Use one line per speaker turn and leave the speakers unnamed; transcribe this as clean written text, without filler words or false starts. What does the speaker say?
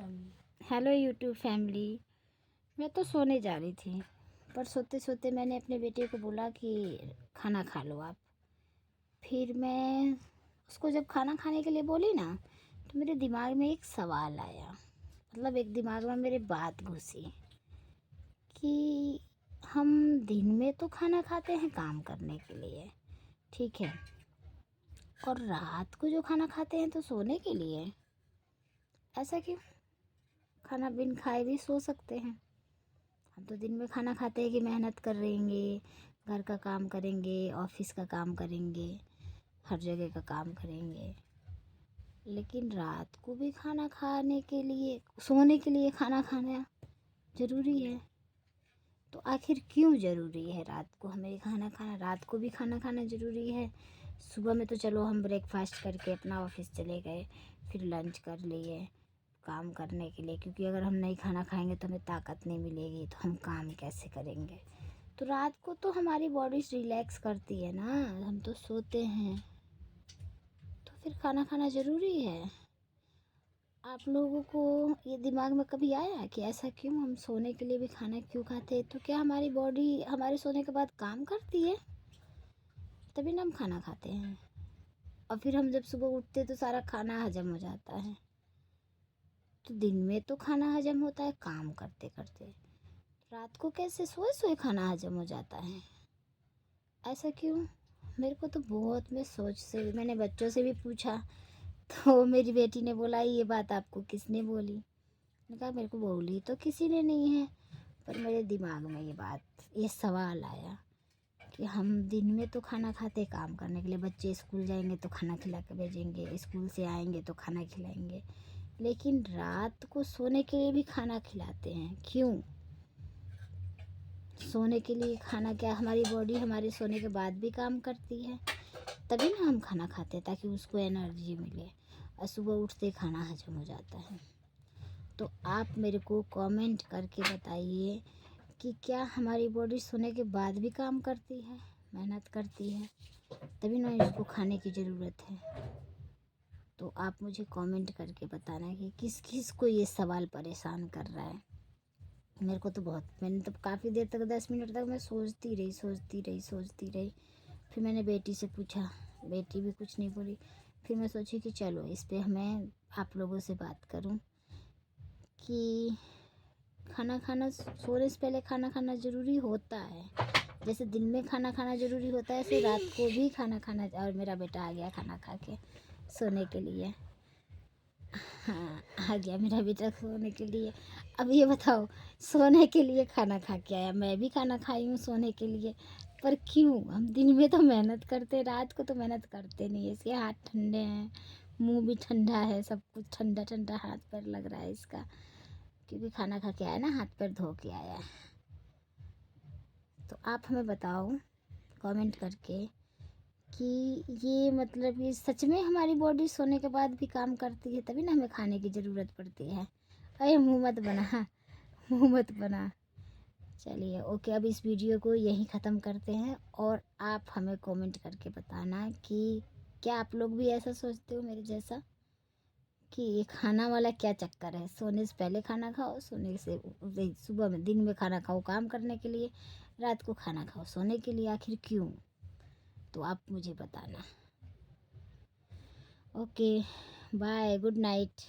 Hello YouTube family. मैं तो सोने जा रही थी, पर सोते सोते मैंने अपने बेटे को बोला कि खाना खा लो आप। फिर मैं उसको जब खाना खाने के लिए बोली ना, तो मेरे दिमाग में एक सवाल आया, मतलब एक दिमाग में मेरे बात घुसी कि हम दिन में तो खाना खाते हैं काम करने के लिए, ठीक है, और रात को जो खाना खाते हैं तो सोने के लिए। ऐसा क्यों? खाना बिन खाए भी सो सकते हैं। हम तो दिन में खाना खाते हैं कि मेहनत करेंगे, घर का काम करेंगे, ऑफिस का काम करेंगे, हर जगह का काम करेंगे, लेकिन रात को भी खाना खाने के लिए, सोने के लिए खाना खाना ज़रूरी है। तो आखिर क्यों ज़रूरी है रात को हमें खाना खाना? रात को भी खाना खाना ज़रूरी है। सुबह में तो चलो हम ब्रेकफास्ट करके अपना ऑफिस चले गए, फिर लंच कर लिए काम करने के लिए, क्योंकि अगर हम नहीं खाना खाएंगे तो हमें ताकत नहीं मिलेगी, तो हम काम कैसे करेंगे? तो रात को तो हमारी बॉडी रिलैक्स करती है ना, हम तो सोते हैं, तो फिर खाना खाना ज़रूरी है। आप लोगों को ये दिमाग में कभी आया कि ऐसा क्यों, हम सोने के लिए भी खाना क्यों खाते हैं? तो क्या हमारी बॉडी हमारे सोने के बाद काम करती है, तभी ना हम खाना खाते हैं, और फिर हम जब सुबह उठते तो सारा खाना हजम हो जाता है। तो दिन में तो खाना हजम होता है काम करते करते, रात को कैसे सोए सोए खाना हजम हो जाता है? ऐसा क्यों? मेरे को तो बहुत, मैं सोच से, मैंने बच्चों से भी पूछा, तो मेरी बेटी ने बोला ये बात आपको किसने बोली? मैंने कहा मेरे को बोली तो किसी ने नहीं है, पर मेरे दिमाग में ये बात, ये सवाल आया कि हम दिन में तो खाना खाते काम करने के लिए, बच्चे स्कूल जाएंगे तो खाना खिला के भेजेंगे, स्कूल से आएंगे तो खाना खिलाएंगे, लेकिन रात को सोने के लिए भी खाना खिलाते हैं क्यों? सोने के लिए खाना क्या, हमारी बॉडी हमारे सोने के बाद भी काम करती है, तभी ना हम खाना खाते हैं, ताकि उसको एनर्जी मिले, और सुबह उठते खाना हजम हो जाता है। तो आप मेरे को कमेंट करके बताइए कि क्या हमारी बॉडी सोने के बाद भी काम करती है, मेहनत करती है, तभी ना इसको खाने की ज़रूरत है। तो आप मुझे कमेंट करके बताना कि किस किस को ये सवाल परेशान कर रहा है। मेरे को तो बहुत, मैंने तो काफ़ी देर तक, 10 मिनट तक मैं सोचती रही। फिर मैंने बेटी से पूछा, बेटी भी कुछ नहीं बोली। फिर मैं सोची कि चलो इस पे मैं आप लोगों से बात करूं कि खाना खाना, सोने से पहले खाना खाना ज़रूरी होता है। जैसे दिन में खाना खाना ज़रूरी होता है, ऐसे रात को भी खाना खाना। और मेरा बेटा आ गया खाना खा के सोने के लिए। हाँ, आ गया मेरा बेटा सोने के लिए। अब ये बताओ, सोने के लिए खाना खा के आया, मैं भी खाना खाई हूँ सोने के लिए, पर क्यों? हम दिन में तो मेहनत करते, रात को तो मेहनत करते नहीं है। इसके हाथ ठंडे हैं, मुंह भी ठंडा है, सब कुछ ठंडा ठंडा हाथ पैर लग रहा है इसका, क्योंकि खाना खा के आया ना, हाथ पैर धो के आया है। तो आप हमें बताओ कमेंट करके कि ये मतलब ये सच में हमारी बॉडी सोने के बाद भी काम करती है, तभी ना हमें खाने की ज़रूरत पड़ती है। अरे मुँह मत बना, मुँह मत बना। चलिए ओके, अब इस वीडियो को यहीं ख़त्म करते हैं, और आप हमें कमेंट करके बताना कि क्या आप लोग भी ऐसा सोचते हो मेरे जैसा, कि ये खाना वाला क्या चक्कर है? सोने से पहले खाना खाओ, सोने से सुबह में, दिन में खाना खाओ काम करने के लिए, रात को खाना खाओ सोने के लिए, आखिर क्यों? तो आप मुझे बताना। Okay, bye, good night.